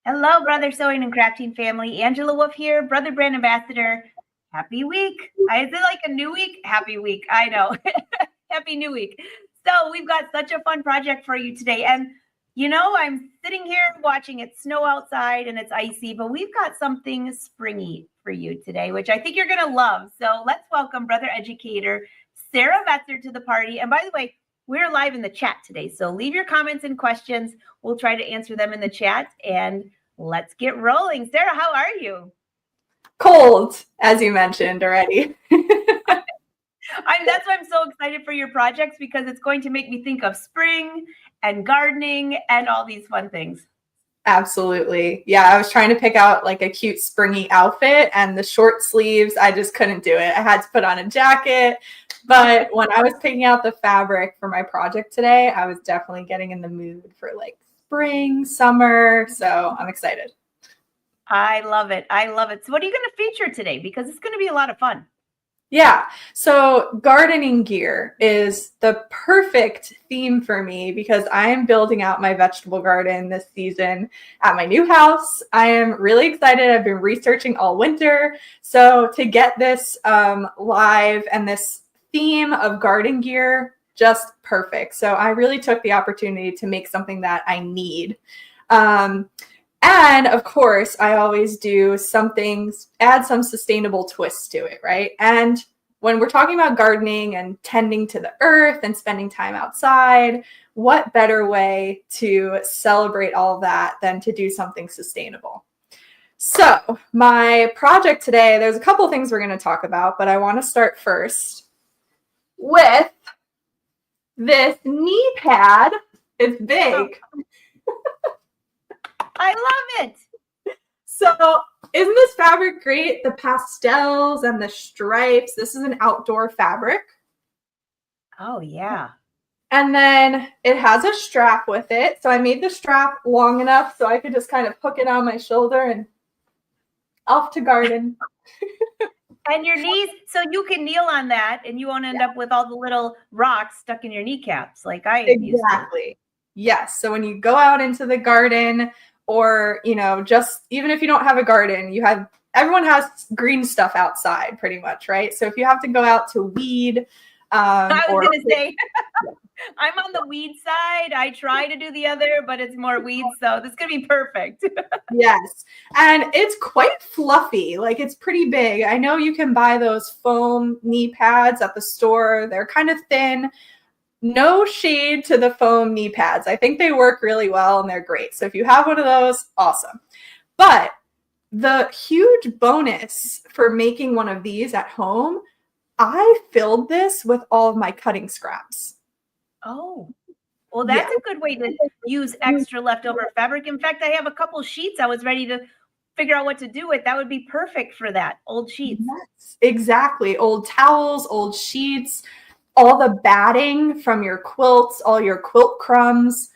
Hello, Brother Sewing and Crafting family. Angela Wolf here, Brother Brand Ambassador. Happy week. Is it like a new week? Happy week. I know. Happy new week. So we've got such a fun project for you today. And I'm sitting here watching it snow outside and it's icy, but we've got something springy for you today, which I think you're going to love. So let's welcome Brother Educator, Sara Vetser, to the party. And by the way, we're live in the chat today. So leave your comments and questions. We'll try to answer them in the chat. And let's get rolling. Sara, how are you? Cold, as you mentioned already. That's why I'm so excited for your projects, because it's going to make me think of spring and gardening and all these fun things. Absolutely. Yeah, I was trying to pick out like a cute springy outfit, and the short sleeves, I just couldn't do it. I had to put on a jacket. But when I was picking out the fabric for my project today, I was definitely getting in the mood for like spring, summer. So I'm excited. I love it. I love it. So what are you going to feature today? Because it's going to be a lot of fun. Yeah, so gardening gear is the perfect theme for me because I am building out my vegetable garden this season at my new house. I am really excited. I've been researching all winter. So to get this live and this theme of garden gear, just perfect. So I really took the opportunity to make something that I need. And of course, I always do add some sustainable twists to it, right? And when we're talking about gardening and tending to the earth and spending time outside, what better way to celebrate all of that than to do something sustainable? So my project today, there's a couple of things we're going to talk about, but I want to start first with this knee pad. It's big. I love it. So isn't this fabric great? The pastels and the stripes. This is an outdoor fabric. Oh, yeah. And then it has a strap with it. So I made the strap long enough so I could just kind of hook it on my shoulder and off to garden. And your knees, so you can kneel on that and you won't end up with all the little rocks stuck in your kneecaps like I used to. Exactly. Yes. So when you go out into the garden, or, just even if you don't have a garden, everyone has green stuff outside pretty much, right? So if you have to go out to weed. I was going to say, I'm on the weed side. I try to do the other, but it's more weeds. So this could be perfect. Yes. And it's quite fluffy. Like it's pretty big. I know you can buy those foam knee pads at the store. They're kind of thin. No shade to the foam knee pads. I think they work really well and they're great. So if you have one of those, awesome. But the huge bonus for making one of these at home, I filled this with all of my cutting scraps. Oh, well, that's a good way to use extra leftover fabric. In fact, I have a couple sheets I was ready to figure out what to do with. That would be perfect for that. Old sheets. Yes, exactly. Old towels, old sheets, all the batting from your quilts, all your quilt crumbs,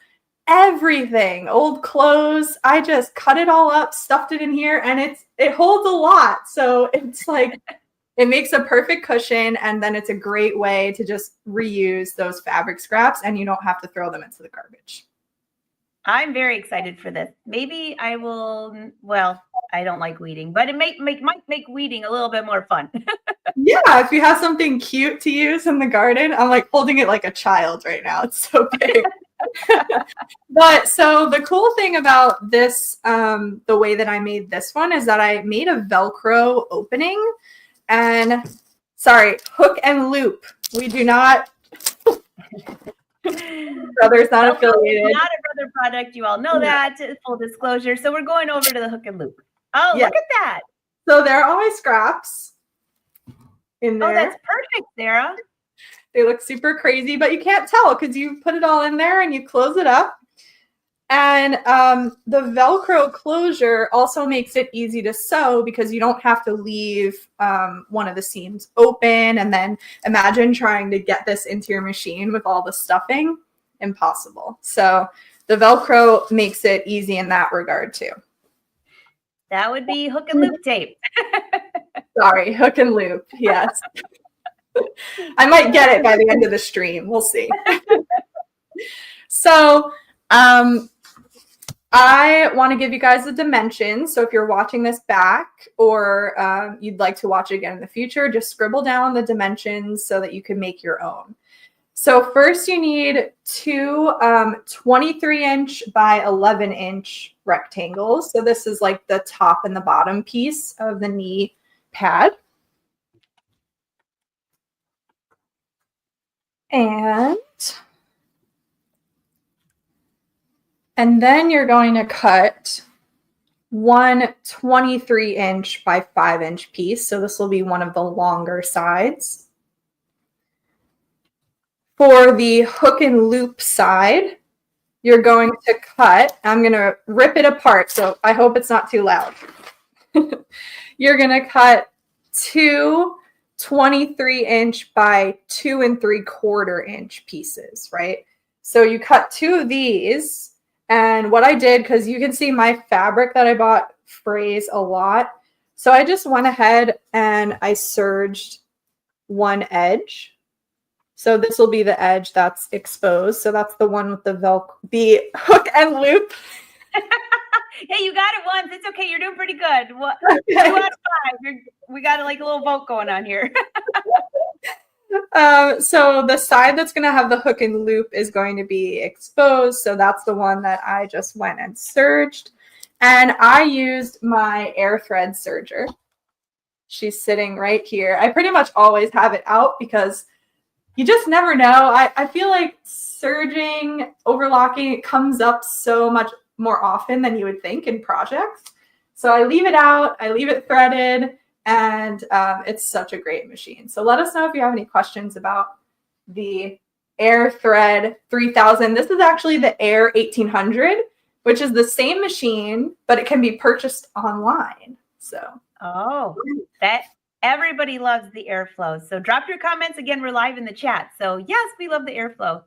everything, old clothes. I just cut it all up, stuffed it in here, and it holds a lot. So it's like, it makes a perfect cushion, and then it's a great way to just reuse those fabric scraps, and you don't have to throw them into the garbage. I'm very excited for this. Maybe I will, well, I don't like weeding, but it might make weeding a little bit more fun. Yeah, if you have something cute to use in the garden, I'm like holding it like a child right now. It's so big. But so the cool thing about this, the way that I made this one is that I made a Velcro opening and hook and loop. We do not, Brother's not affiliated. Not a Brother product. You all know that, full disclosure. So we're going over to the hook and loop. Oh, look at that. So there are always scraps in there. Oh, that's perfect, Sara. They look super crazy, but you can't tell because you put it all in there and you close it up. And the Velcro closure also makes it easy to sew because you don't have to leave one of the seams open. And then imagine trying to get this into your machine with all the stuffing. Impossible. So the Velcro makes it easy in that regard too. That would be hook and loop tape. Sorry, hook and loop. Yes. I might get it by the end of the stream. We'll see. So I want to give you guys the dimensions. So if you're watching this back or you'd like to watch it again in the future, just scribble down the dimensions so that you can make your own. So first you need two 23-inch by 11-inch rectangles. So this is like the top and the bottom piece of the knee pad. And then you're going to cut one 23-inch by 5-inch piece. So this will be one of the longer sides. For the hook and loop side, you're going to cut, I'm going to rip it apart, so I hope it's not too loud. You're going to cut two 23-inch by 2 3/4-inch pieces, right? So you cut two of these, and what I did, because you can see my fabric that I bought frays a lot, so I just went ahead and I serged one edge. So this will be the edge that's exposed. So that's the one with the the hook and loop. Hey, you got it once. It's okay. You're doing pretty good. What? Okay. 2 out of 5. We got like a little vote going on here. So the side that's going to have the hook and loop is going to be exposed. So that's the one that I just went and serged. And I used my air thread serger. She's sitting right here. I pretty much always have it out because you just never know. I feel like serging, overlocking, it comes up so much more often than you would think in projects. So I leave it out, I leave it threaded, and it's such a great machine. So let us know if you have any questions about the Air Thread 3000. This is actually the Air 1800, which is the same machine, but it can be purchased online. So. Oh, that everybody loves the airflow. So drop your comments. Again, we're live in the chat. So yes, we love the airflow.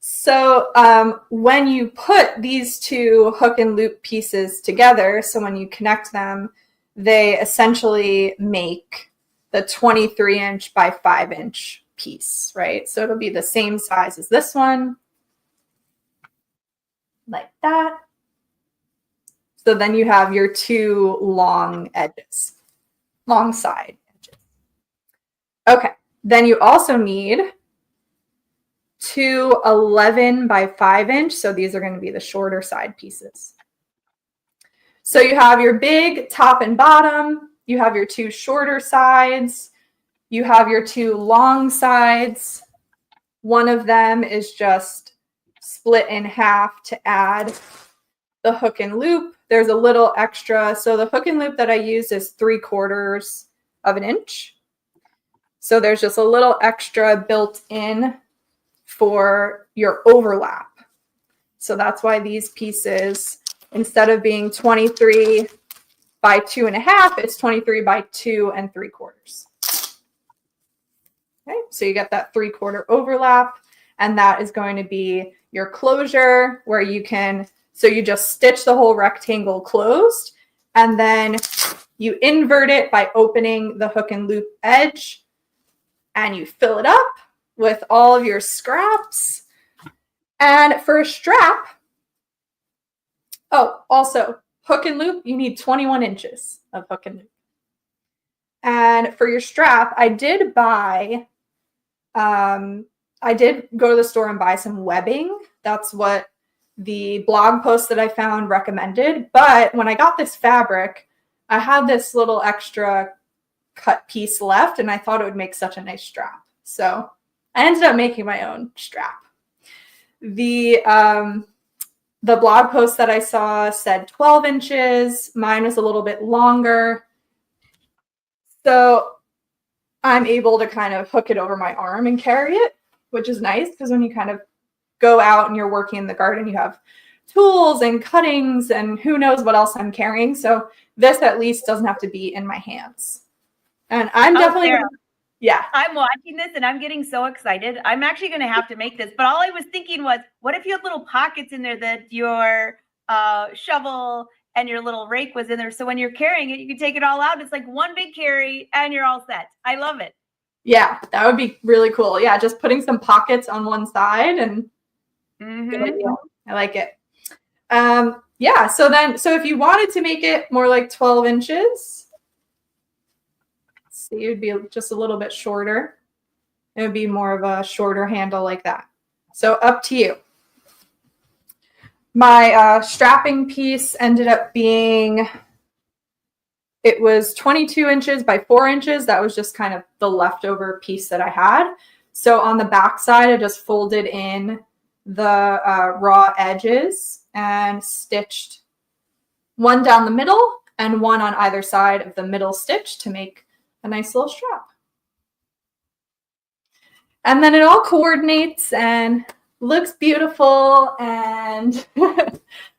So when you put these two hook and loop pieces together, so when you connect them, they essentially make the 23-inch by 5-inch piece, right? So it'll be the same size as this one, like that. So then you have your two long edges, long side edges. Okay, then you also need two 11 by 5-inch. So these are going to be the shorter side pieces. So you have your big top and bottom. You have your two shorter sides. You have your two long sides. One of them is just split in half to add the hook and loop. There's a little extra. So the hook and loop that I use is 3/4 of an inch. So there's just a little extra built in for your overlap. So that's why these pieces, instead of being 23 by 2.5, it's 23 by 2 3/4. Okay, so you get that 3/4 overlap, and that is going to be your closure where you can, so you just stitch the whole rectangle closed, and then you invert it by opening the hook and loop edge, and you fill it up with all of your scraps. And for a strap, oh, also hook and loop, you need 21 inches of hook and loop. And for your strap, I did buy, I did go to the store and buy some webbing. That's what the blog post that I found recommended. But when I got this fabric, I had this little extra cut piece left, and I thought it would make such a nice strap. So I ended up making my own strap. The blog post that I saw said 12 inches. Mine was a little bit longer. So I'm able to kind of hook it over my arm and carry it, which is nice because when you kind of go out and you're working in the garden, you have tools and cuttings and who knows what else I'm carrying. So this at least doesn't have to be in my hands. And I'm definitely, Sara, yeah. I'm watching this and I'm getting so excited. I'm actually going to have to make this. But all I was thinking was, what if you had little pockets in there that your shovel and your little rake was in there? So when you're carrying it, you can take it all out. It's like one big carry and you're all set. I love it. Yeah, that would be really cool. Yeah, just putting some pockets on one side and good idea. I like it. Yeah, so if you wanted to make it more like 12 inches, see, it would be just a little bit shorter. It would be more of a shorter handle like that. So up to you. My strapping piece ended up being, it was 22 inches by 4 inches. That was just kind of the leftover piece that I had. So on the back side, I just folded in the raw edges and stitched one down the middle and one on either side of the middle stitch to make a nice little strap. And then it all coordinates and looks beautiful, and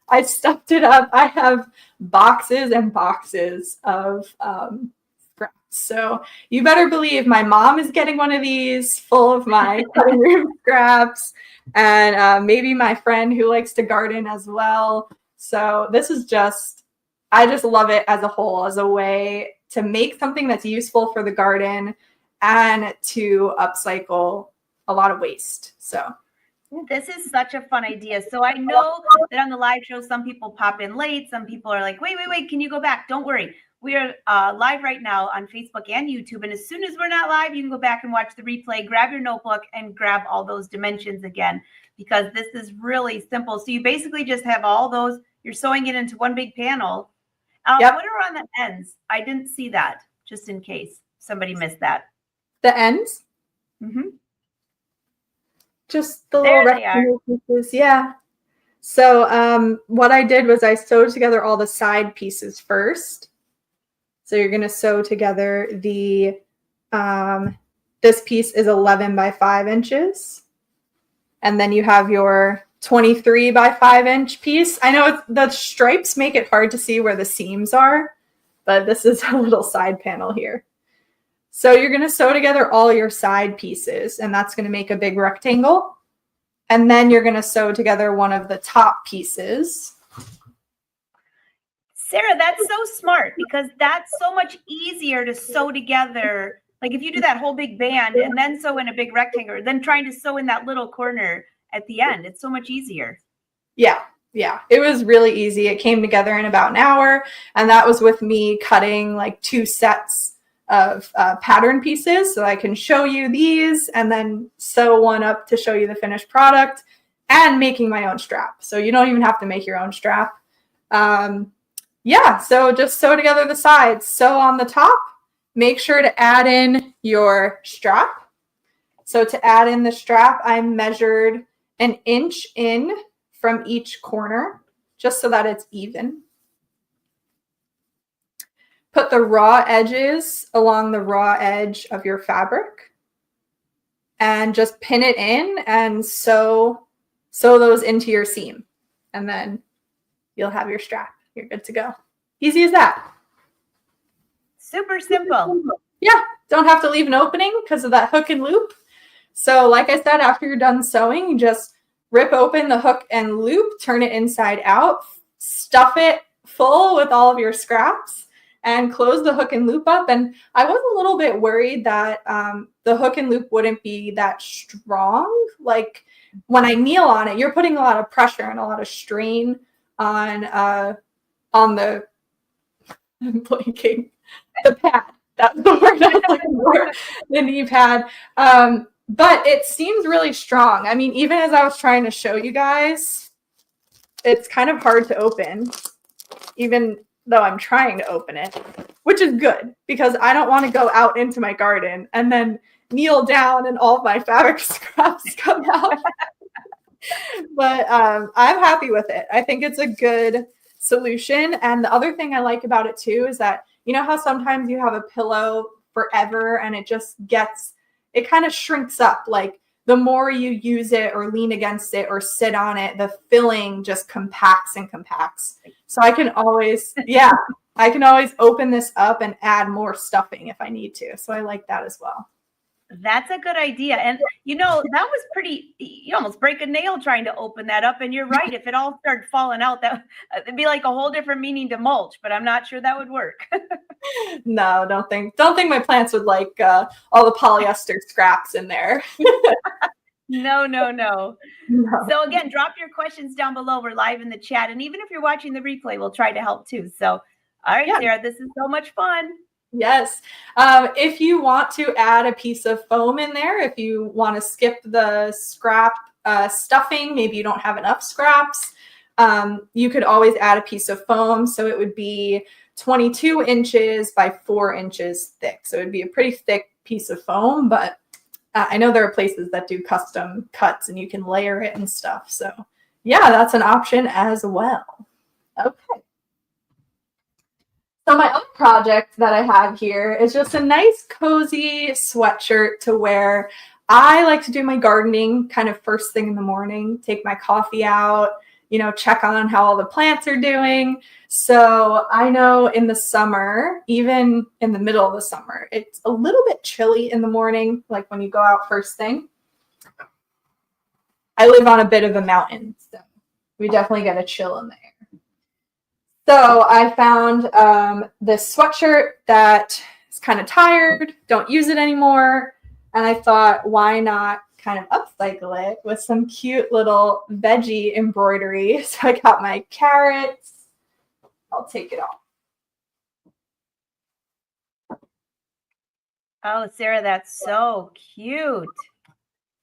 I stuffed it up. I have boxes and boxes of scraps. So you better believe my mom is getting one of these full of my cutting room scraps, and maybe my friend who likes to garden as well. So this is just, I just love it as a whole, as a way to make something that's useful for the garden and to upcycle a lot of waste. So this is such a fun idea. So I know that on the live show, some people pop in late. Some people are like, wait, can you go back? Don't worry. We are live right now on Facebook and YouTube. And as soon as we're not live, you can go back and watch the replay, grab your notebook and grab all those dimensions again, because this is really simple. So you basically just have all those, you're sewing it into one big panel. Yep. What are on the ends? I didn't see that, just in case somebody missed that. The ends? Mm-hmm. Just the little rectangle pieces. Yeah. So what I did was I sewed together all the side pieces first. So you're going to sew together the, this piece is 11 by 5 inches. And then you have your 23 by 5 inch piece. I know the stripes make it hard to see where the seams are, but this is a little side panel here. So you're going to sew together all your side pieces, and that's going to make a big rectangle. And then you're going to sew together one of the top pieces. Sarah, that's so smart, because that's so much easier to sew together. Like if you do that whole big band and then sew in a big rectangle, then trying to sew in that little corner at the end, it's so much easier. Yeah. It was really easy. It came together in about an hour, and that was with me cutting like 2 sets of pattern pieces, so I can show you these and then sew one up to show you the finished product, and making my own strap. So you don't even have to make your own strap. Yeah, so just sew together the sides. Sew on the top. Make sure to add in your strap. So to add in the strap, I measured 1 inch in from each corner, just so that it's even. Put the raw edges along the raw edge of your fabric and just pin it in and sew those into your seam. And then you'll have your strap. You're good to go. Easy as that. Super simple. Yeah, don't have to leave an opening because of that hook and loop. So like I said, after you're done sewing, you just rip open the hook and loop, turn it inside out, stuff it full with all of your scraps, and close the hook and loop up. And I was a little bit worried that the hook and loop wouldn't be that strong. Like when I kneel on it, you're putting a lot of pressure and a lot of strain on the, I'm blanking, the pad. That's the word I was looking for, the knee pad. But it seems really strong. I mean, even as I was trying to show you guys, it's kind of hard to open, even though I'm trying to open it, which is good because I don't want to go out into my garden and then kneel down and all of my fabric scraps come out. But I'm happy with it. I think it's a good solution. And the other thing I like about it too is that, you know how sometimes you have a pillow forever and it just gets, it kind of shrinks up. Like the more you use it or lean against it or sit on it, the filling just compacts and compacts. So I can always, I can always open this up and add more stuffing if I need to. So I like that as well. That's a good idea. And, you know, that was pretty, you almost break a nail trying to open that up. And you're right. If it all started falling out, that it'd be like a whole different meaning to mulch, but I'm not sure that would work. No, don't think my plants would like all the polyester scraps in there. No. No. So again, drop your questions down below. We're live in the chat. And even if you're watching the replay, we'll try to help too. So, all right, Yeah. Sara, this is so much fun. Yes. If you want to add a piece of foam in there, if you want to skip the scrap stuffing, maybe you don't have enough scraps, you could always add a piece of foam. So it would be 22 inches by 4 inches thick. So it would be a pretty thick piece of foam, but I know there are places that do custom cuts and you can layer it and stuff. So yeah, that's an option as well. Okay. So my other project that I have here is just a nice cozy sweatshirt to wear. I like to do my gardening kind of first thing in the morning, take my coffee out, check on how all the plants are doing. So I know in the summer, even in the middle of the summer, it's a little bit chilly in the morning, like when you go out first thing. I live on a bit of a mountain, so we definitely get a chill in there. So I found this sweatshirt that is kind of tired, don't use it anymore. And I thought, why not kind of upcycle it with some cute little veggie embroidery. So I got my carrots. I'll take it off. Oh, Sara, that's so cute.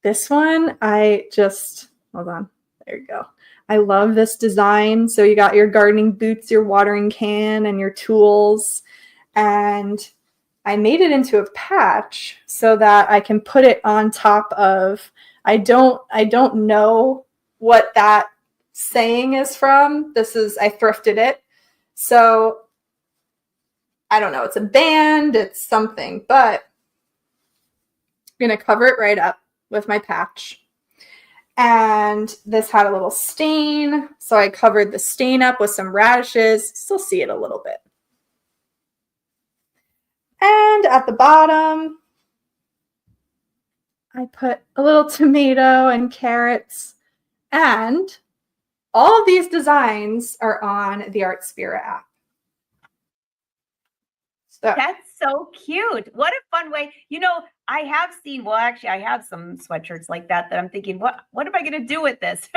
This one, hold on. There you go. I love this design. So you got your gardening boots, your watering can, and your tools. And I made it into a patch so that I can put it on top of, I don't know what that saying is from. I thrifted it. So I don't know. It's a band, it's something, but I'm going to cover it right up with my patch. And this had a little stain, so I covered the stain up with some radishes. Still see it a little bit. And at the bottom, I put a little tomato and carrots. And all of these designs are on the Artspira app. So that's so cute. What a fun way. I have seen, well, actually, I have some sweatshirts like that I'm thinking, what am I going to do with this?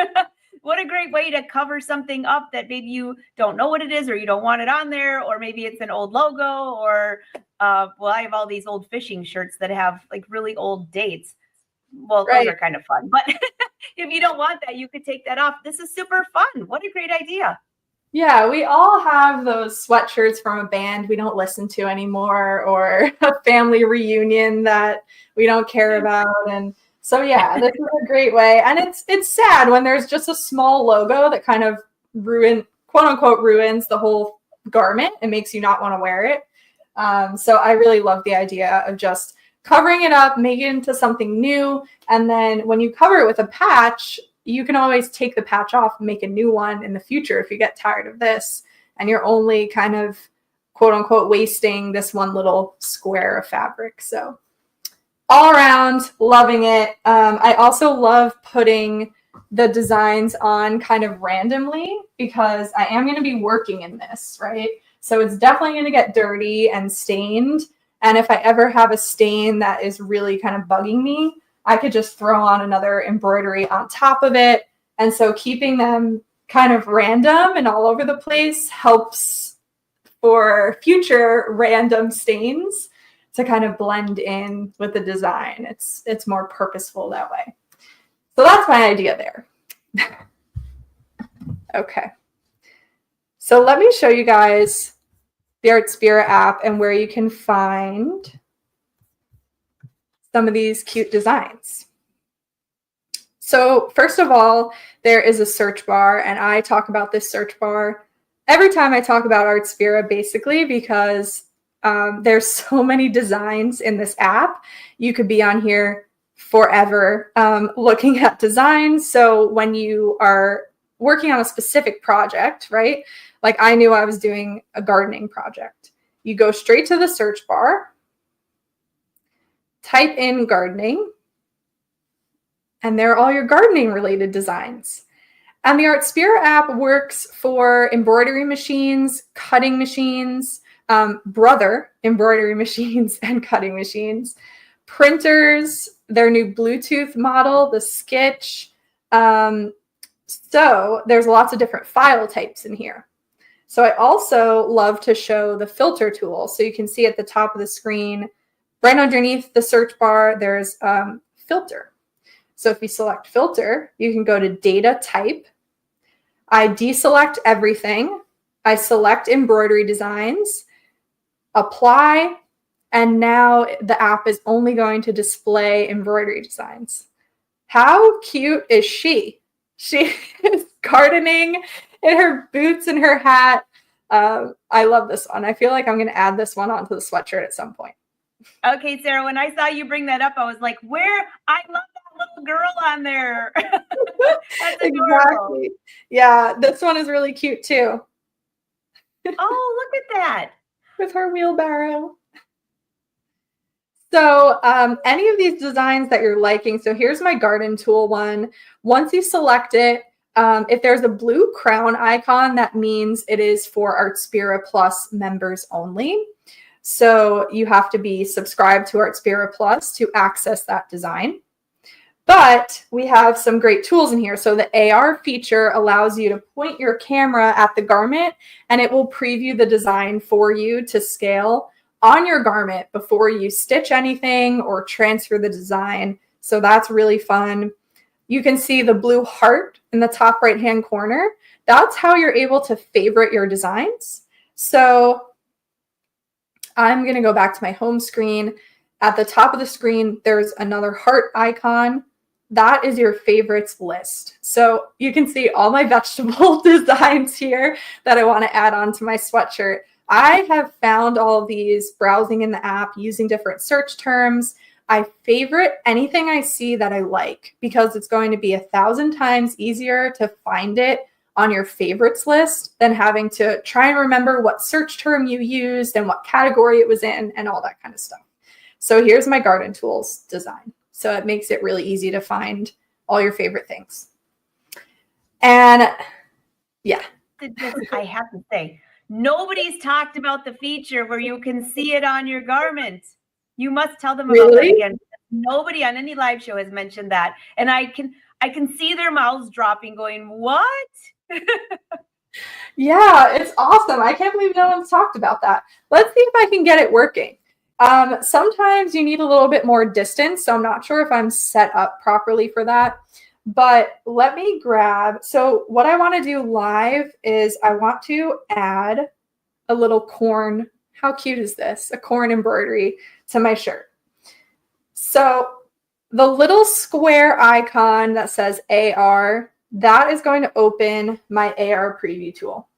What a great way to cover something up that maybe you don't know what it is or you don't want it on there, or maybe it's an old logo, or, I have all these old fishing shirts that have like really old dates. Well, right. Those are kind of fun, but if you don't want that, you could take that off. This is super fun. What a great idea. Yeah, we all have those sweatshirts from a band we don't listen to anymore, or a family reunion that we don't care about. And so, yeah, this is a great way. And it's sad when there's just a small logo that kind of quote unquote ruins the whole garment and makes you not want to wear it. So I really love the idea of just covering it up, making it into something new. And then when you cover it with a patch, you can always take the patch off and make a new one in the future if you get tired of this and you're only kind of quote unquote wasting this one little square of fabric. So all around, loving it. I also love putting the designs on kind of randomly because I am going to be working in this, right? So it's definitely going to get dirty and stained. And if I ever have a stain that is really kind of bugging me, I could just throw on another embroidery on top of it. And so keeping them kind of random and all over the place helps for future random stains to kind of blend in with the design. It's more purposeful that way. So that's my idea there. Okay. So let me show you guys the Artspira app and where you can find some of these cute designs. So first of all, there is a search bar, and I talk about this search bar every time I talk about Artspira, basically, because there's so many designs in this app. You could be on here forever looking at designs. So when you are working on a specific project, right? Like I knew I was doing a gardening project. You go straight to the search bar, type in gardening, and there are all your gardening related designs. And the Artspira app works for embroidery machines, cutting machines, Brother embroidery machines and cutting machines, printers, their new Bluetooth model, the Sketch. So there's lots of different file types in here. So I also love to show the filter tool. So you can see at the top of the screen, right underneath the search bar, there's filter. So if you select filter, you can go to data type. I deselect everything. I select embroidery designs, apply, and now the app is only going to display embroidery designs. How cute is she? She is gardening in her boots and her hat. I love this one. I feel like I'm going to add this one onto the sweatshirt at some point. Okay, Sarah, when I saw you bring that up, I was like, where? I love that little girl on there. That's adorable. Exactly. Yeah, this one is really cute too. Oh, look at that. With her wheelbarrow. So any of these designs that you're liking, so here's my garden tool one. Once you select it, if there's a blue crown icon, that means it is for Artspira Plus members only. So you have to be subscribed to Artspira Plus to access that design. But we have some great tools in here. So the AR feature allows you to point your camera at the garment and it will preview the design for you to scale on your garment before you stitch anything or transfer the design. So that's really fun. You can see the blue heart in the top right-hand corner. That's how you're able to favorite your designs. So I'm going to go back to my home screen. At the top of the screen, there's another heart icon. That is your favorites list. So you can see all my vegetable designs here that I want to add on to my sweatshirt. I have found all of these browsing in the app using different search terms. I favorite anything I see that I like because it's going to be 1,000 times easier to find it on your favorites list than having to try and remember what search term you used and what category it was in and all that kind of stuff. So here's my garden tools design. So it makes it really easy to find all your favorite things. And yeah. I have to say, nobody's talked about the feature where you can see it on your garment. You must tell them about that again. Nobody on any live show has mentioned that. And I can see their mouths dropping going, what? Yeah, it's awesome. I can't believe no one's talked about that. Let's see if I can get it working. Sometimes you need a little bit more distance, so I'm not sure if I'm set up properly for that. But let me grab, so what I want to do live is I want to add a little corn. How cute is this? A corn embroidery to my shirt. So the little square icon that says AR, that is going to open my AR preview tool.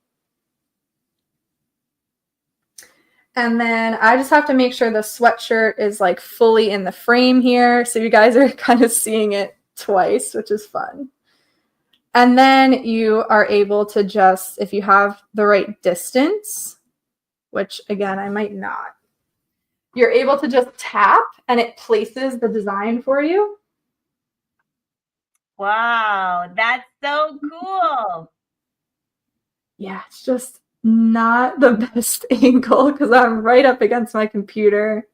And then I just have to make sure the sweatshirt is like fully in the frame here. So you guys are kind of seeing it twice, which is fun. And then you are able to just, if you have the right distance, which again, I might not, you're able to just tap and it places the design for you. Wow, that's so cool. Yeah, it's just not the best angle because I'm right up against my computer.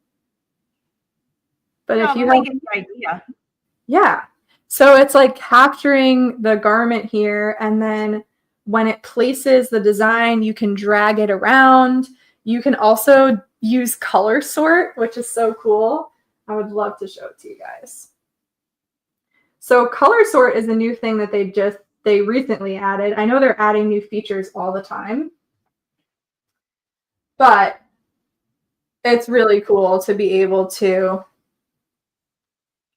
But if you have, get the idea. Yeah. So it's like capturing the garment here, and then when it places the design, you can drag it around. You can also use color sort, which is so cool. I would love to show it to you guys. So color sort is a new thing that they recently added. I know they're adding new features all the time, but it's really cool to be able to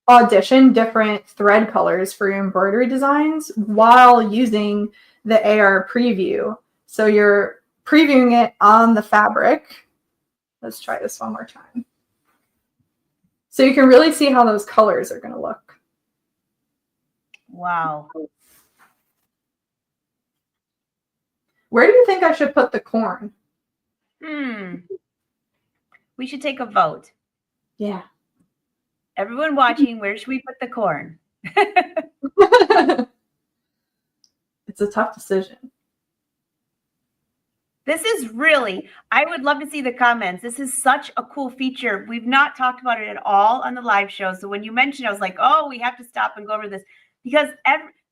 audition different thread colors for your embroidery designs while using the AR preview. So you're previewing it on the fabric. Let's try this one more time. So you can really see how those colors are going to look. Wow. Where do you think I should put the corn? We should take a vote. Yeah. Everyone watching, where should we put the corn? It's a tough decision. This is really, I would love to see the comments. This is such a cool feature. We've not talked about it at all on the live show. So when you mentioned, I was like, oh, we have to stop and go over this because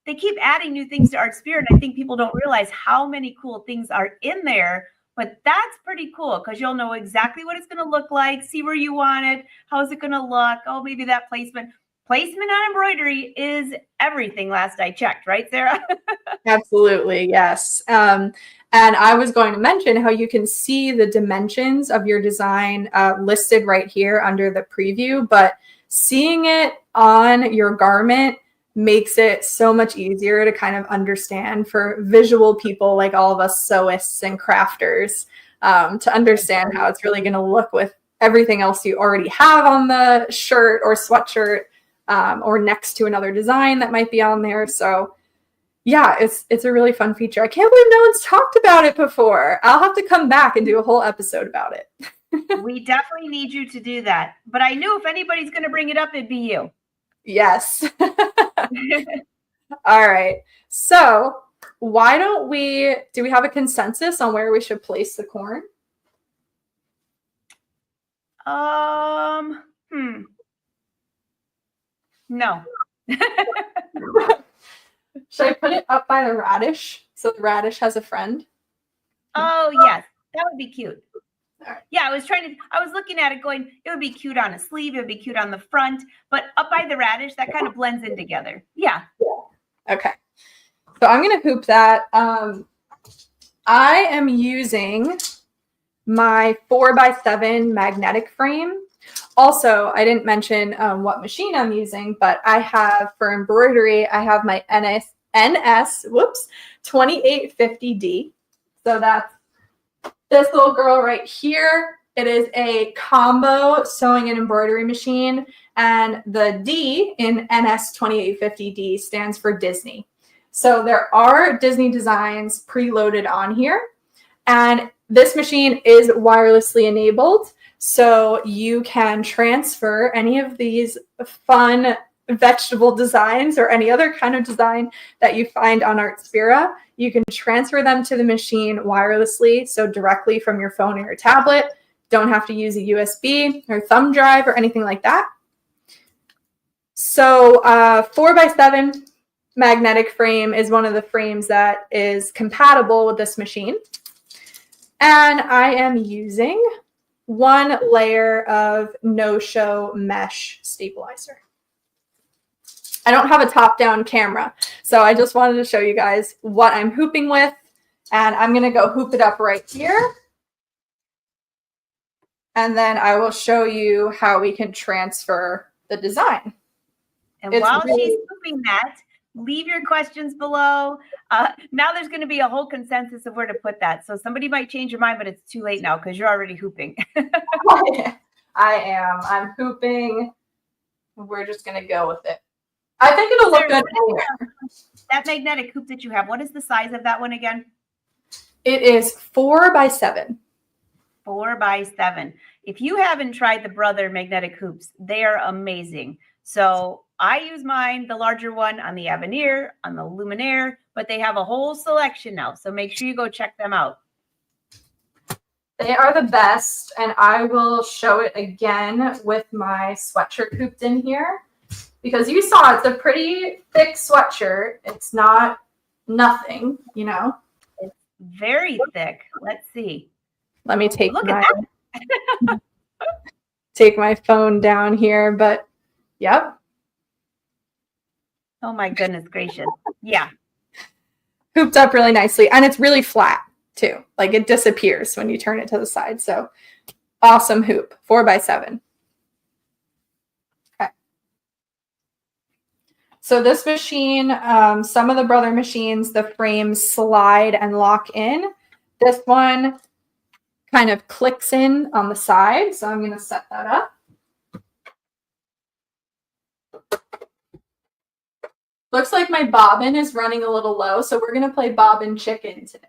they keep adding new things to Artspira. And I think people don't realize how many cool things are in there. But that's pretty cool because you'll know exactly what it's going to look like, see where you want it, how is it going to look. Oh, maybe that placement. Placement on embroidery is everything last I checked, right, Sarah? Absolutely, yes. And I was going to mention how you can see the dimensions of your design listed right here under the preview, but seeing it on your garment makes it so much easier to kind of understand for visual people like all of us sewists and crafters to understand how it's really going to look with everything else you already have on the shirt or sweatshirt or next to another design that might be on there. So yeah, it's a really fun feature. I can't believe no one's talked about it before. I'll have to come back and do a whole episode about it. We definitely need you to do that. But I knew if anybody's going to bring it up, it'd be you. Yes. All right. So why don't do we have a consensus on where we should place the corn? No. Should I put it up by the radish so the radish has a friend? Oh, yes. That would be cute. Right. Yeah, I was looking at it going, it would be cute on a sleeve. It would be cute on the front, but up by the radish, that kind of blends in together. Yeah. Okay. So I'm going to hoop that. I am using my 4x7 magnetic frame. Also, I didn't mention what machine I'm using, but I have for embroidery, I have my NS 2850D. So that's this little girl right here. It is a combo sewing and embroidery machine. And the D in NS 2850D stands for Disney. So there are Disney designs preloaded on here. And this machine is wirelessly enabled. So you can transfer any of these fun vegetable designs or any other kind of design that you find on Artspira. You can transfer them to the machine wirelessly, so directly from your phone or your tablet. Don't have to use a USB or thumb drive or anything like that. So 4x7 magnetic frame is one of the frames that is compatible with this machine. And I am using one layer of no-show mesh stabilizer. I don't have a top-down camera, so I just wanted to show you guys what I'm hooping with. And I'm going to go hoop it up right here. And then I will show you how we can transfer the design. And while she's hooping that, leave your questions below. Now there's going to be a whole consensus of where to put that. So somebody might change your mind, but it's too late now because you're already hooping. I am. I'm hooping. We're just going to go with it. I think it'll look good anywhere. That magnetic hoop that you have, what is the size of that one again? It is 4x7. 4x7. If you haven't tried the Brother magnetic hoops, they are amazing. So I use mine, the larger one, on the Avenir, on the Luminaire, but they have a whole selection now. So make sure you go check them out. They are the best, and I will show it again with my sweatshirt hooped in here. Because you saw it's a pretty thick sweatshirt. It's not nothing, you know. It's very thick. Let's see. Let me take take my phone down here, but yep. Oh my goodness gracious. Yeah. Hooped up really nicely. And it's really flat too. Like it disappears when you turn it to the side. So awesome hoop. 4x7. Okay. So this machine, some of the Brother machines, the frames slide and lock in. This one kind of clicks in on the side. So I'm going to set that up. Looks like my bobbin is running a little low, so we're going to play bobbin chicken today.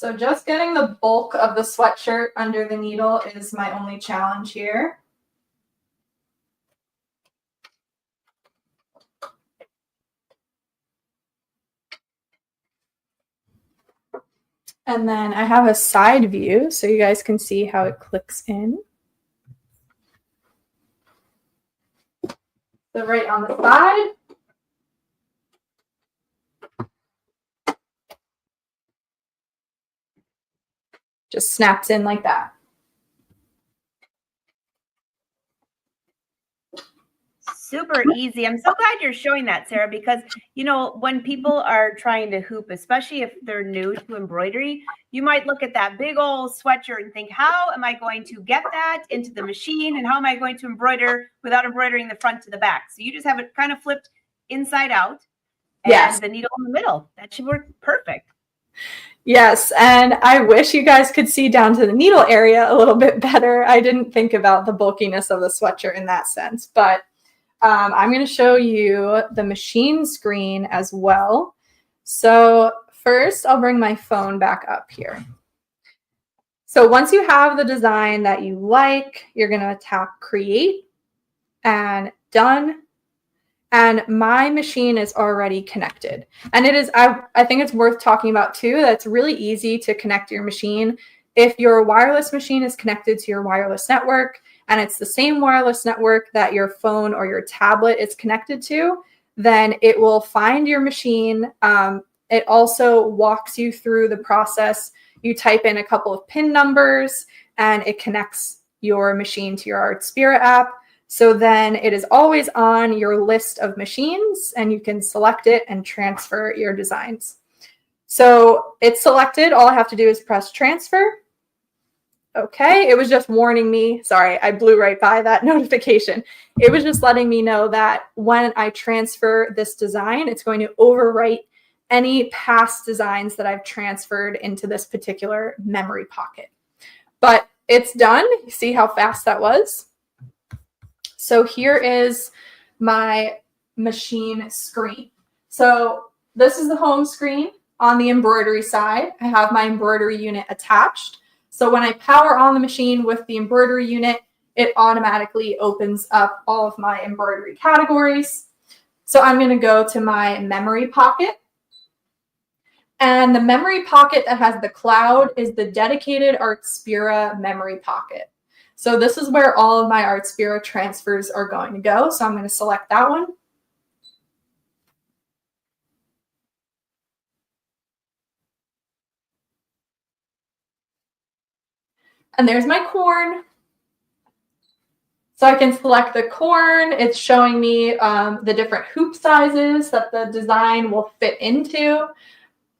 So just getting the bulk of the sweatshirt under the needle is my only challenge here. And then I have a side view so you guys can see how it clicks in. So right on the side. Just snaps in like that. Super easy. I'm so glad you're showing that, Sarah, because, you know, when people are trying to hoop, especially if they're new to embroidery, you might look at that big old sweatshirt and think, how am I going to get that into the machine? And how am I going to embroider without embroidering the front to the back? So you just have it kind of flipped inside out and the needle in the middle. That should work perfect. Yes, and I wish you guys could see down to the needle area a little bit better. I didn't think about the bulkiness of the sweatshirt in that sense, but I'm going to show you the machine screen as well. So first, I'll bring my phone back up here. So once you have the design that you like, you're going to tap Create and Done. And my machine is already connected. And it is, I think it's worth talking about too, that it's really easy to connect your machine. If your wireless machine is connected to your wireless network, and it's the same wireless network that your phone or your tablet is connected to, then it will find your machine. It also walks you through the process. You type in a couple of PIN numbers, and it connects your machine to your Artspira app. So then it is always on your list of machines, and you can select it and transfer your designs. So it's selected. All I have to do is press transfer. Okay, it was just warning me. Sorry, I blew right by that notification. It was just letting me know that when I transfer this design, it's going to overwrite any past designs that I've transferred into this particular memory pocket. But it's done. You see how fast that was? So here is my machine screen. So this is the home screen. On the embroidery side, I have my embroidery unit attached. So when I power on the machine with the embroidery unit, it automatically opens up all of my embroidery categories. So I'm going to go to my memory pocket. And the memory pocket that has the cloud is the dedicated Artspira memory pocket. So this is where all of my Artspira transfers are going to go. So I'm going to select that one. And there's my corn. So I can select the corn. It's showing me the different hoop sizes that the design will fit into.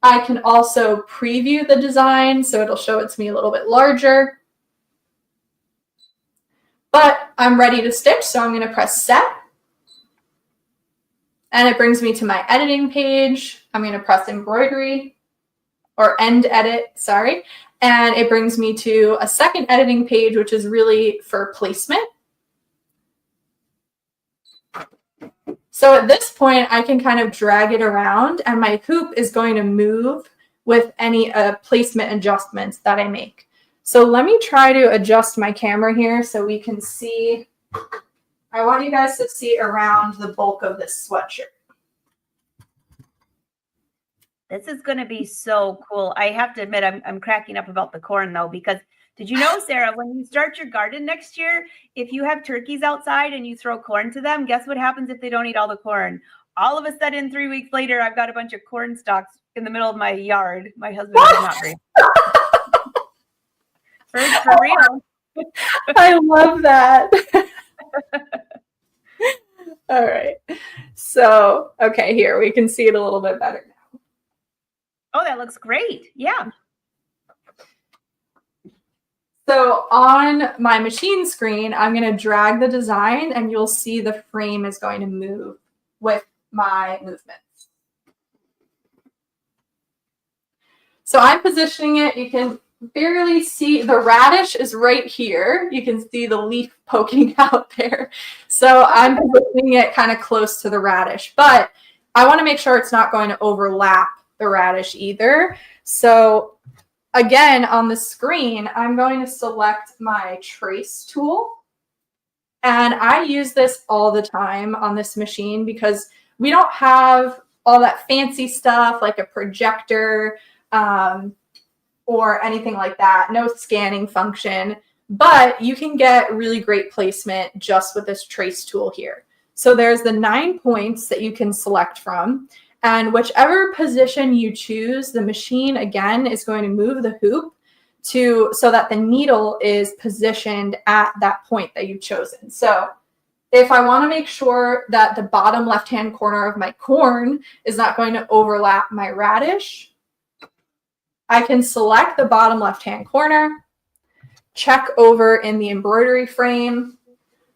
I can also preview the design, so it'll show it to me a little bit larger. But I'm ready to stitch, so I'm going to press set. And it brings me to my editing page. I'm going to press embroidery, or end edit, sorry. And it brings me to a second editing page, which is really for placement. So at this point, I can kind of drag it around, and my hoop is going to move with any placement adjustments that I make. So let me try to adjust my camera here so we can see. I want you guys to see around the bulk of this sweatshirt. This is going to be so cool. I have to admit, I'm cracking up about the corn, though, because did you know, Sarah, when you start your garden next year, if you have turkeys outside and you throw corn to them, guess what happens if they don't eat all the corn? All of a sudden, 3 weeks later, I've got a bunch of corn stalks in the middle of my yard. My husband is not very. For real. I love that. All right. So, okay, here we can see it a little bit better now. Oh, that looks great. Yeah. So on my machine screen, I'm going to drag the design, and you'll see the frame is going to move with my movements. So I'm positioning it. You can barely see the radish is right here. You can see the leaf poking out there. So I'm positioning it kind of close to the radish, but I want to make sure it's not going to overlap the radish either. So again, on the screen, I'm going to select my trace tool. And I use this all the time on this machine because we don't have all that fancy stuff like a projector or anything like that. No scanning function, but you can get really great placement just with this trace tool here. So there's the 9 points that you can select from. And whichever position you choose, the machine, again, is going to move the hoop so that the needle is positioned at that point that you've chosen. So if I want to make sure that the bottom left-hand corner of my corn is not going to overlap my radish, I can select the bottom left-hand corner, check over in the embroidery frame.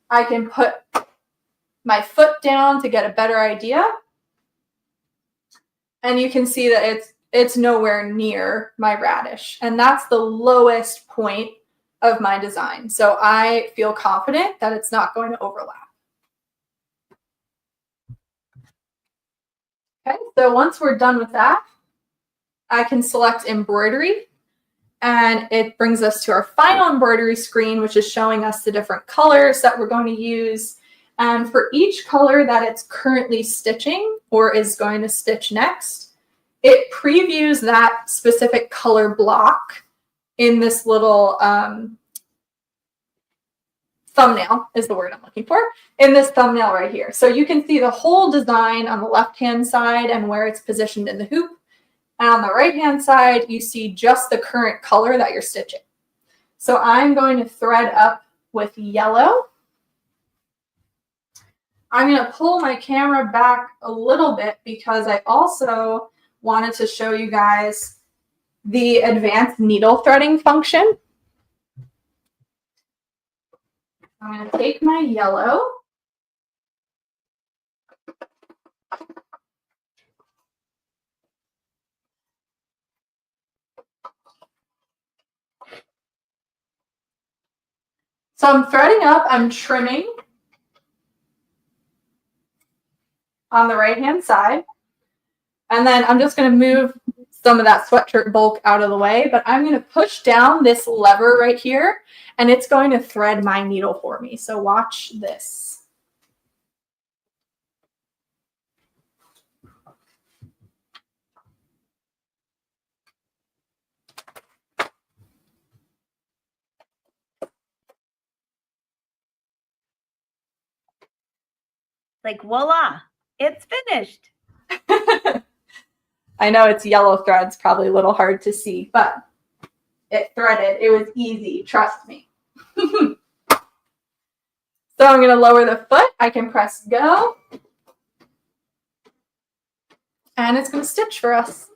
I can put my foot down to get a better idea. And you can see that it's nowhere near my radish. And that's the lowest point of my design. So I feel confident that it's not going to overlap. Okay, so once we're done with that, I can select embroidery. And it brings us to our final embroidery screen, which is showing us the different colors that we're going to use. And for each color that it's currently stitching or is going to stitch next, it previews that specific color block in this little thumbnail is the word I'm looking for, in this thumbnail right here. So you can see the whole design on the left-hand side and where it's positioned in the hoop. And on the right-hand side, you see just the current color that you're stitching. So I'm going to thread up with yellow. I'm going to pull my camera back a little bit because I also wanted to show you guys the advanced needle threading function. I'm going to take my yellow. So I'm threading up, I'm trimming on the right-hand side. And then I'm just going to move some of that sweatshirt bulk out of the way, but I'm going to push down this lever right here, and it's going to thread my needle for me. So watch this. Like, voila, it's finished. I know it's yellow threads, probably a little hard to see, but it threaded. It was easy, trust me. So I'm going to lower the foot. I can press go. And it's going to stitch for us.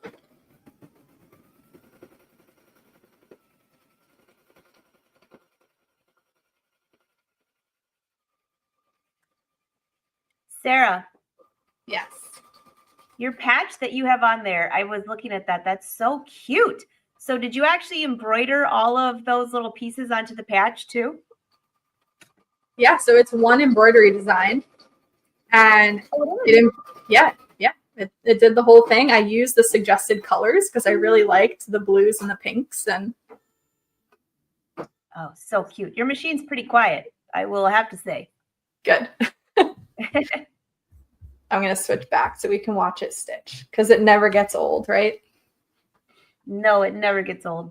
Sara. Yes. Your patch that you have on there, I was looking at that. That's so cute. So did you actually embroider all of those little pieces onto the patch too? Yeah, so it's one embroidery design. And it did the whole thing. I used the suggested colors because I really liked the blues and the pinks. And oh, so cute. Your machine's pretty quiet, I will have to say. Good. I'm going to switch back so we can watch it stitch because it never gets old, right? No, it never gets old.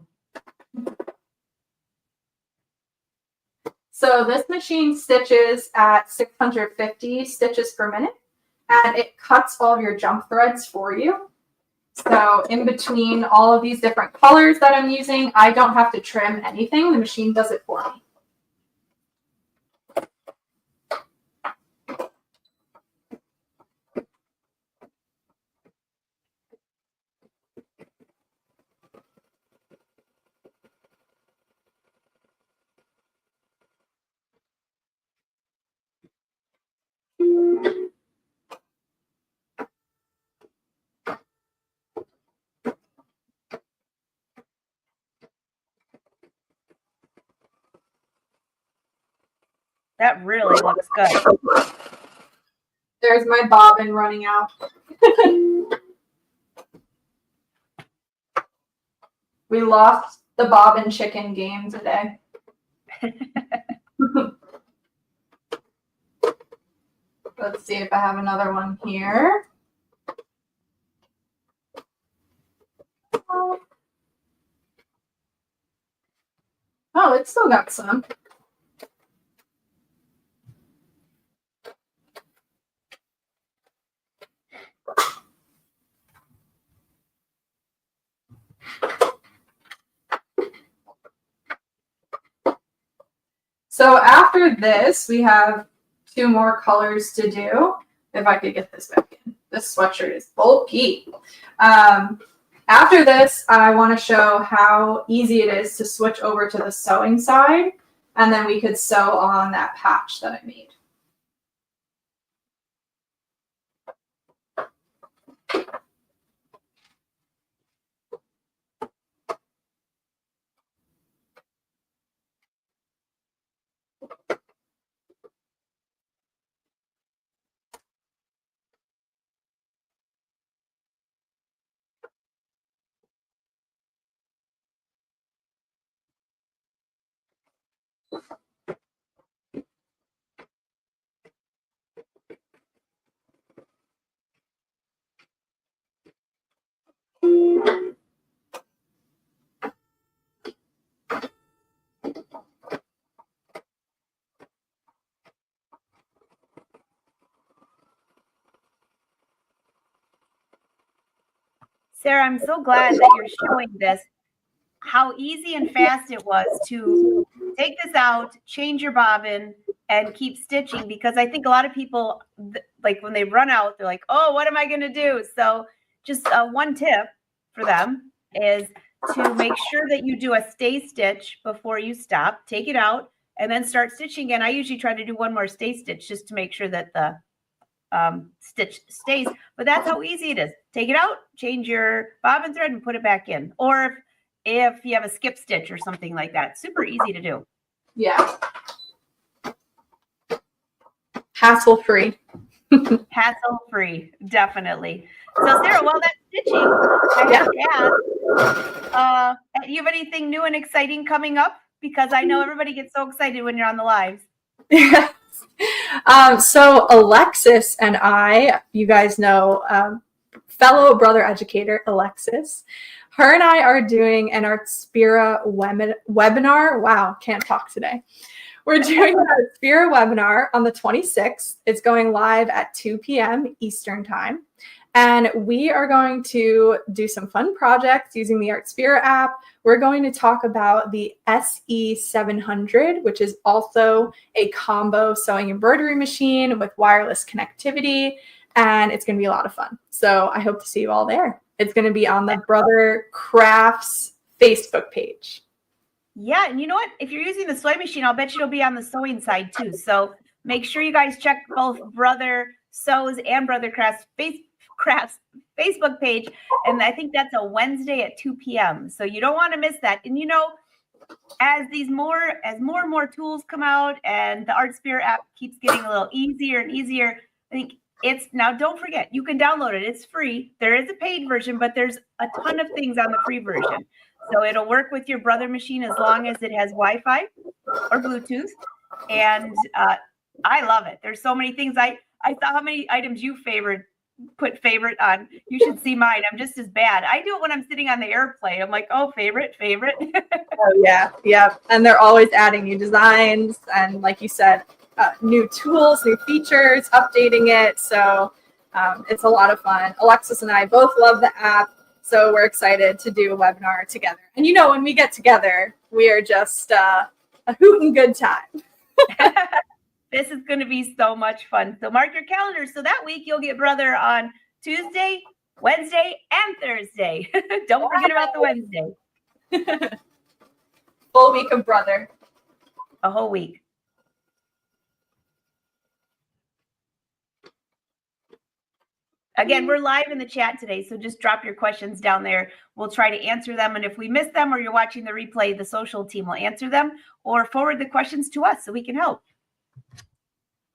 So this machine stitches at 650 stitches per minute, and it cuts all of your jump threads for you. So in between all of these different colors that I'm using, I don't have to trim anything. The machine does it for me. That really looks good. There's my bobbin running out. We lost the bobbin chicken game today. Let's see if I have another one here. Oh, it's still got some. So after this, we have 2 more colors to do. If I could get this back in. This sweatshirt is bulky. After this, I want to show how easy it is to switch over to the sewing side, and then we could sew on that patch that I made. Sarah, I'm so glad that you're showing this, how easy and fast it was to take this out, change your bobbin, and keep stitching, because I think a lot of people, like when they run out, they're like, oh, what am I going to do? So just one tip for them is to make sure that you do a stay stitch before you stop, take it out, and then start stitching again. I usually try to do one more stay stitch just to make sure that the stitch stays, but that's how easy it is. Take it out, change your bobbin thread, and put it back in. Or if you have a skip stitch or something like that, super easy to do. Yeah. Hassle-free. Hassle-free, definitely. So Sarah, while that's stitching, I have to ask, you have anything new and exciting coming up? Because I know everybody gets so excited when you're on the lives. Yes. So Alexis and I, you guys know, fellow Brother Educator, Alexis, her and I are doing an Artspira webinar. Wow, can't talk today. We're doing an Artspira webinar on the 26th. It's going live at 2 p.m. Eastern time. And we are going to do some fun projects using the Artspira app. We're going to talk about the SE700, which is also a combo sewing embroidery machine with wireless connectivity. And it's going to be a lot of fun. So I hope to see you all there. It's going to be on the Brother Crafts Facebook page. Yeah, and you know what? If you're using the sewing machine, I'll bet you it'll be on the sewing side too. So make sure you guys check both Brother Sews and Brother Crafts Facebook page. And I think that's a Wednesday at 2 p.m. So you don't want to miss that. And you know, as more and more tools come out and the Artspira app keeps getting a little easier and easier, I think it's now, don't forget, you can download it. It's free. There is a paid version, but there's a ton of things on the free version. So it'll work with your Brother machine as long as it has Wi-Fi or Bluetooth. And I love it. There's so many things. I saw how many items you put favorite on. You should see mine. I'm just as bad. I do it when I'm sitting on the airplane. I'm like, oh, favorite. Oh, yeah. And they're always adding new designs and, like you said, new tools, new features, updating it. So it's a lot of fun. Alexis and I both love the app. So we're excited to do a webinar together. And you know, when we get together, we are just a hoot and good time. This is going to be so much fun. So mark your calendars. So that week you'll get Brother on Tuesday, Wednesday, and Thursday. Don't forget about the Wednesday. Full week of Brother. A whole week. Again, we're live in the chat today, so just drop your questions down there. We'll try to answer them. And if we miss them or you're watching the replay, the social team will answer them or forward the questions to us so we can help.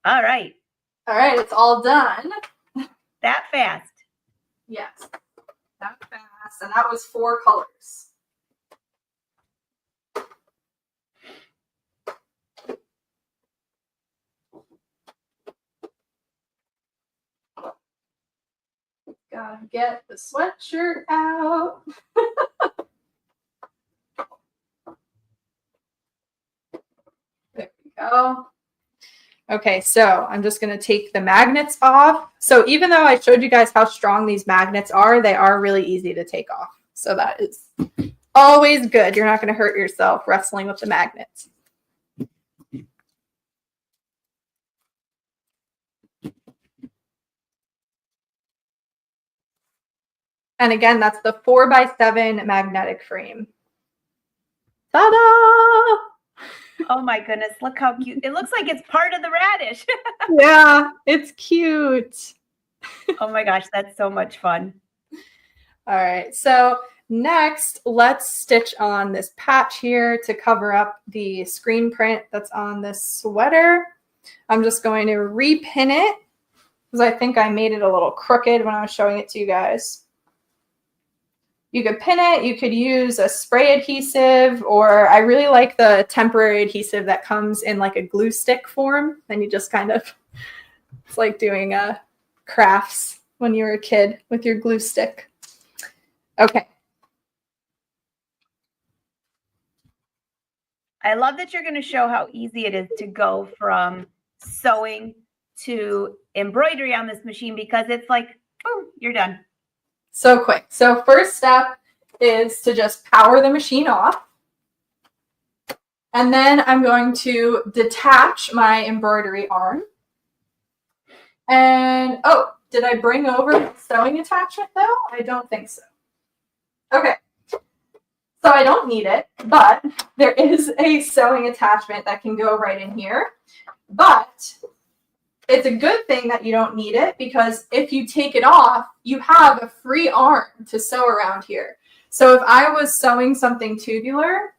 All right. All right, it's all done. That fast. Yes, that fast. And that was 4 colors. Gotta get the sweatshirt out. There we go. Okay, so I'm just going to take the magnets off. So even though I showed you guys how strong these magnets are, they are really easy to take off. So that is always good. You're not going to hurt yourself wrestling with the magnets. And again, that's the 4x7 magnetic frame. Ta-da! Oh my goodness, look how cute. It looks like it's part of the radish. Yeah, it's cute. Oh my gosh, that's so much fun. All right, so next, let's stitch on this patch here to cover up the screen print that's on this sweater. I'm just going to repin it because I think I made it a little crooked when I was showing it to you guys. You could pin it, you could use a spray adhesive, or I really like the temporary adhesive that comes in like a glue stick form. Then you just kind of, it's like doing crafts when you were a kid with your glue stick. Okay. I love that you're going to show how easy it is to go from sewing to embroidery on this machine, because it's like, boom, you're done. So quick. So first step is to just power the machine off. And then I'm going to detach my embroidery arm. And, oh, did I bring over the sewing attachment though? I don't think so. Okay. So I don't need it, but there is a sewing attachment that can go right in here. But it's a good thing that you don't need it, because if you take it off, you have a free arm to sew around here. So if I was sewing something tubular,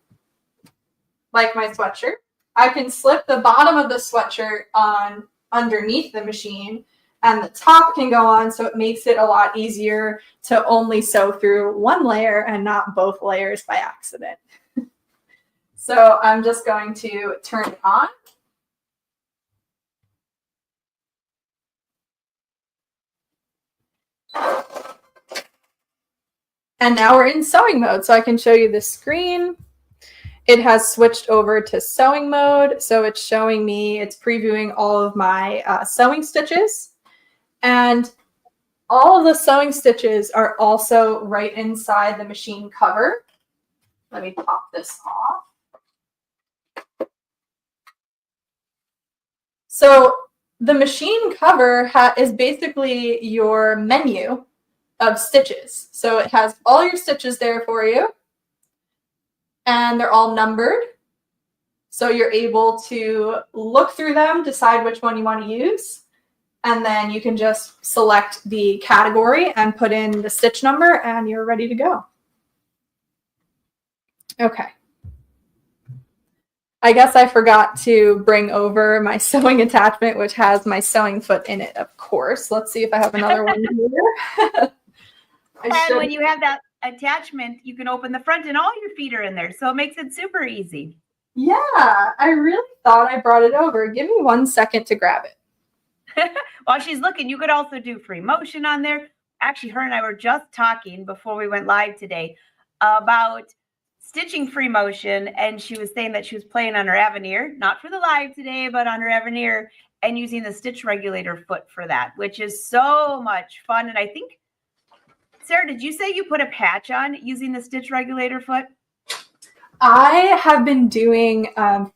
like my sweatshirt, I can slip the bottom of the sweatshirt on underneath the machine, and the top can go on, so it makes it a lot easier to only sew through one layer and not both layers by accident. So I'm just going to turn it on. And now we're in sewing mode, so I can show you the screen. It has switched over to sewing mode, so it's showing me, it's previewing all of my sewing stitches. And all of the sewing stitches are also right inside the machine cover. Let me pop this off. So the machine cover is basically your menu of stitches. So it has all your stitches there for you, and they're all numbered. So you're able to look through them, decide which one you want to use, and then you can just select the category and put in the stitch number, and you're ready to go. Okay. I guess I forgot to bring over my sewing attachment, which has my sewing foot in it, of course. Let's see if I have another one here. And when you have that attachment, you can open the front and all your feet are in there. So it makes it super easy. Yeah, I really thought I brought it over. Give me 1 second to grab it. While she's looking, you could also do free motion on there. Actually, her and I were just talking before we went live today about stitching free motion. And she was saying that she was playing on her Avenir, not for the live today, but on her Avenir, and using the stitch regulator foot for that, which is so much fun. And I think, Sarah, did you say you put a patch on using the stitch regulator foot? I have been doing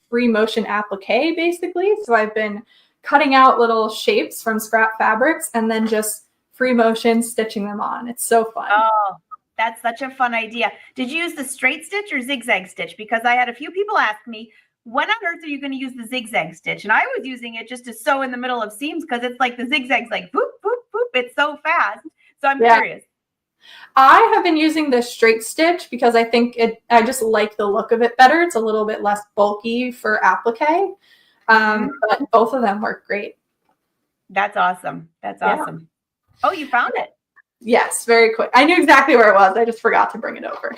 free motion applique, basically. So I've been cutting out little shapes from scrap fabrics and then just free motion stitching them on. It's so fun. Oh, that's such a fun idea. Did you use the straight stitch or zigzag stitch? Because I had a few people ask me, when on earth are you going to use the zigzag stitch? And I was using it just to sew in the middle of seams, because it's like the zigzag's like boop, boop, boop. It's so fast. So I'm curious. I have been using the straight stitch because I think I just like the look of it better. It's a little bit less bulky for applique, but both of them work great. That's awesome. That's awesome. Oh, you found it. Yes, very quick. I knew exactly where it was. I just forgot to bring it over.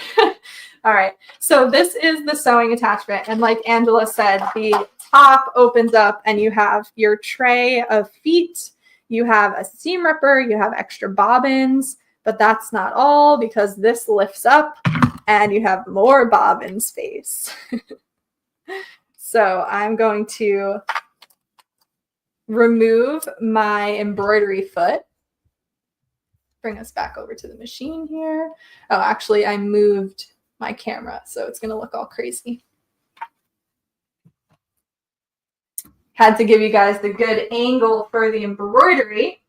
All right. So this is the sewing attachment. And like Angela said, the top opens up and you have your tray of feet. You have a seam ripper, you have extra bobbins, but that's not all because this lifts up and you have more bobbin space. So I'm going to remove my embroidery foot. Bring us back over to the machine here. Oh, actually, I moved my camera, so it's going to look all crazy. Had to give you guys the good angle for the embroidery.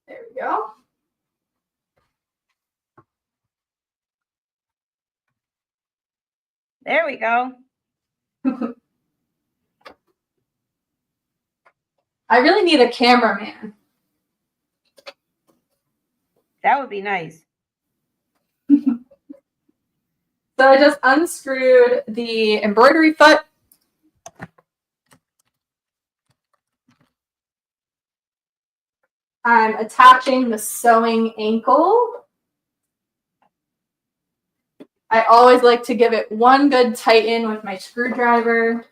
There we go. There we go. I really need a cameraman. That would be nice. So I just unscrewed the embroidery foot. I'm attaching the sewing ankle. I always like to give it one good tighten with my screwdriver.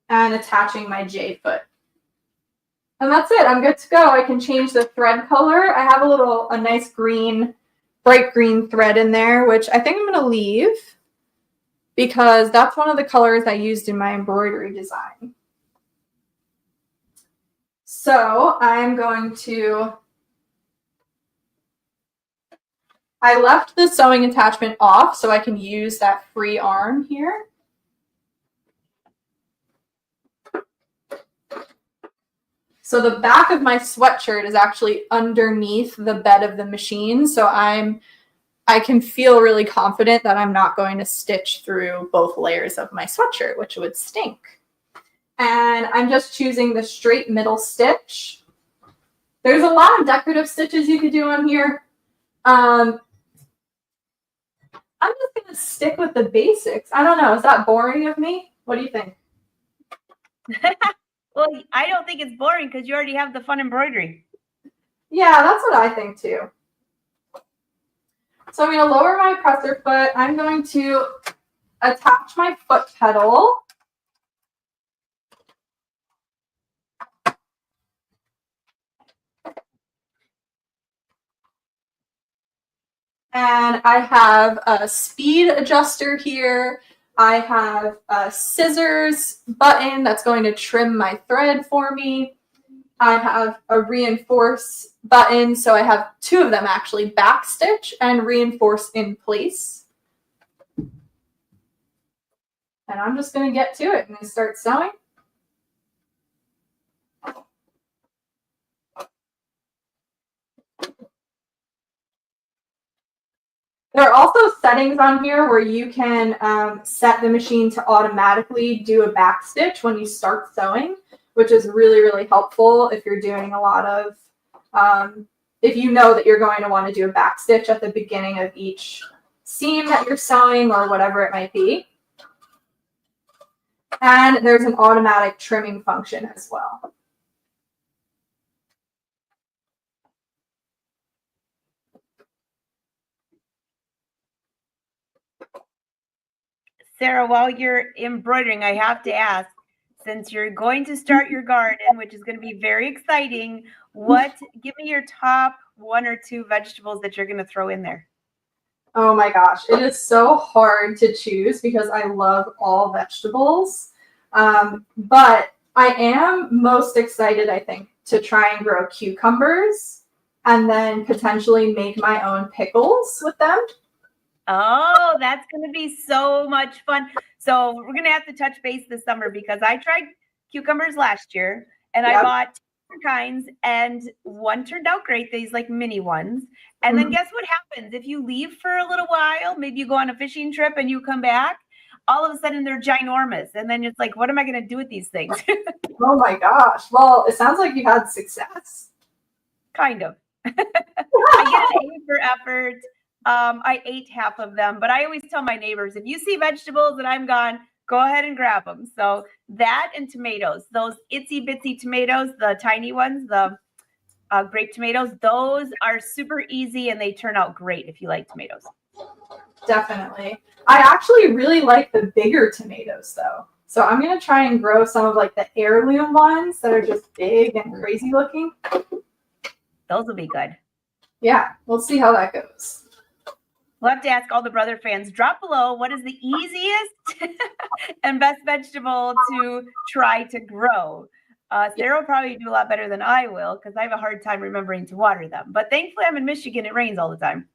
And attaching my J foot. And that's it. I'm good to go. I can change the thread color. I have a nice green, bright green thread in there, which I think I'm going to leave because that's one of the colors I used in my embroidery design. So I'm going to, I left the sewing attachment off so I can use that free arm here. So the back of my sweatshirt is actually underneath the bed of the machine. So I can feel really confident that I'm not going to stitch through both layers of my sweatshirt, which would stink. And I'm just choosing the straight middle stitch. There's a lot of decorative stitches you could do on here. I'm just going to stick with the basics. I don't know. Is that boring of me? What do you think? Well, I don't think it's boring because you already have the fun embroidery. Yeah, that's what I think too. So I'm going to lower my presser foot. I'm going to attach my foot pedal. And I have a speed adjuster here. I have a scissors button that's going to trim my thread for me. I have a reinforce button, so I have two of them actually, backstitch and reinforce in place. And I'm just going to get to it and start sewing. There are also settings on here where you can set the machine to automatically do a back stitch when you start sewing, which is really, really helpful if you're doing a lot of, if you know that you're going to want to do a back stitch at the beginning of each seam that you're sewing or whatever it might be. And there's an automatic trimming function as well. Sara, while you're embroidering, I have to ask, since you're going to start your garden, which is going to be very exciting, give me your top 1 or 2 vegetables that you're going to throw in there. Oh my gosh, it is so hard to choose because I love all vegetables. But I am most excited, I think, to try and grow cucumbers and then potentially make my own pickles with them. Oh, that's going to be so much fun. So we're going to have to touch base this summer because I tried cucumbers last year and I bought 2 kinds and one turned out great. These like mini ones. And then guess what happens? If you leave for a little while, maybe you go on a fishing trip and you come back, all of a sudden they're ginormous. And then it's like, what am I going to do with these things? Oh my gosh. Well, it sounds like you had success. Kind of. I get an A for effort. I ate half of them, but I always tell my neighbors, if you see vegetables and I'm gone, go ahead and grab them. So that and tomatoes, those itsy bitsy tomatoes, the tiny ones, grape tomatoes. Those are super easy and they turn out great if you like tomatoes. Definitely. I actually really like the bigger tomatoes though. So I'm going to try and grow some of like the heirloom ones that are just big and crazy looking. Those will be good. Yeah, we'll see how that goes. We'll have to ask all the brother fans, drop below what is the easiest and best vegetable to try to grow. Sarah will probably do a lot better than I will because I have a hard time remembering to water them. But thankfully I'm in Michigan. It rains all the time.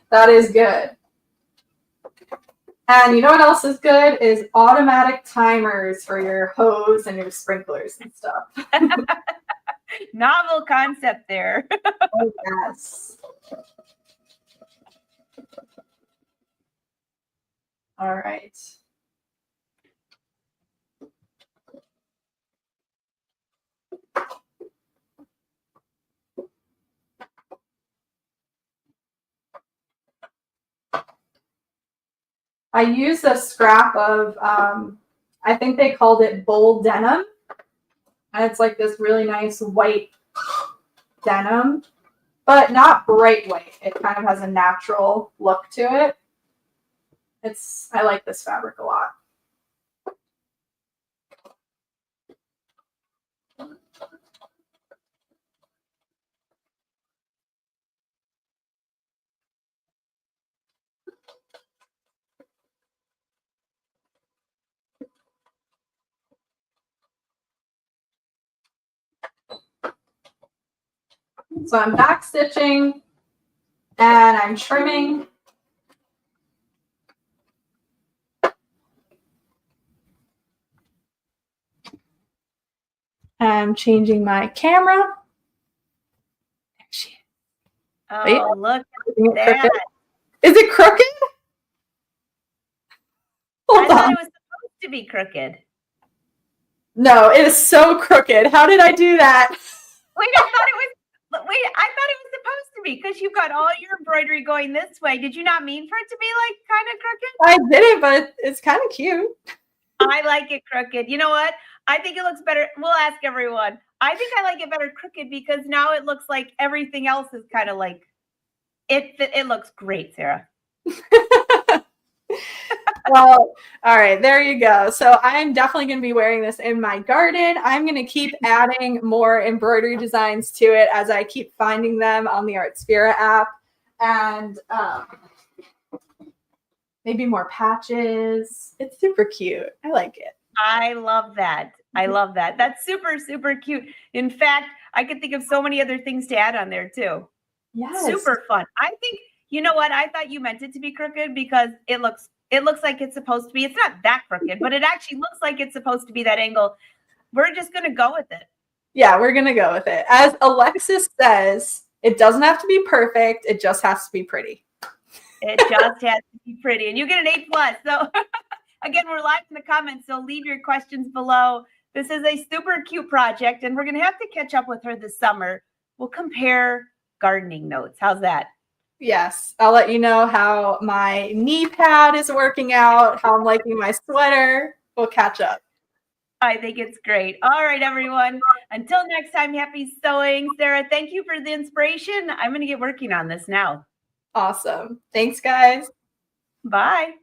That is good. And you know what else is good is automatic timers for your hose and your sprinklers and stuff. Novel concept there. Oh, yes. All right. I used a scrap of, I think they called it bull denim. And it's like this really nice white denim, but not bright white. It kind of has a natural look to it. I like this fabric a lot. So I'm back stitching and I'm trimming. I'm changing my camera. There she is. Oh, Wait. look Is at that. Is it crooked? I thought it was supposed to be crooked. No, it is so crooked. How did I do that? Wait, I thought it was supposed to be because you've got all your embroidery going this way. Did you not mean for it to be like kind of crooked? I did it, but it's kind of cute. I like it crooked. You know what? I think it looks better. We'll ask everyone. I think I like it better crooked because now it looks like everything else is kind of like it looks great, Sarah. Well, all right, there you go. So I'm definitely going to be wearing this in my garden. I'm going to keep adding more embroidery designs to it as I keep finding them on the Artspira app. And maybe more patches. It's super cute. I like it. I love that. I love that. That's super, super cute. In fact, I could think of so many other things to add on there too. Yes. Super fun. I think, you know what? I thought you meant it to be crooked because it looks like it's supposed to be. It's not that crooked, but it actually looks like it's supposed to be that angle. We're just going to go with it. Yeah, we're going to go with it. As Alexis says, it doesn't have to be perfect. It just has to be pretty. It just has to be pretty. And you get an A+. So again, we're live in the comments, so leave your questions below. This is a super cute project, and we're going to have to catch up with her this summer. We'll compare gardening notes. How's that? Yes, I'll let you know how my knee pad is working out, how I'm liking my sweater. We'll catch up. I think it's great. All right, everyone. Until next time, happy sewing. Sarah, thank you for the inspiration. I'm going to get working on this now. Awesome. Thanks, guys. Bye.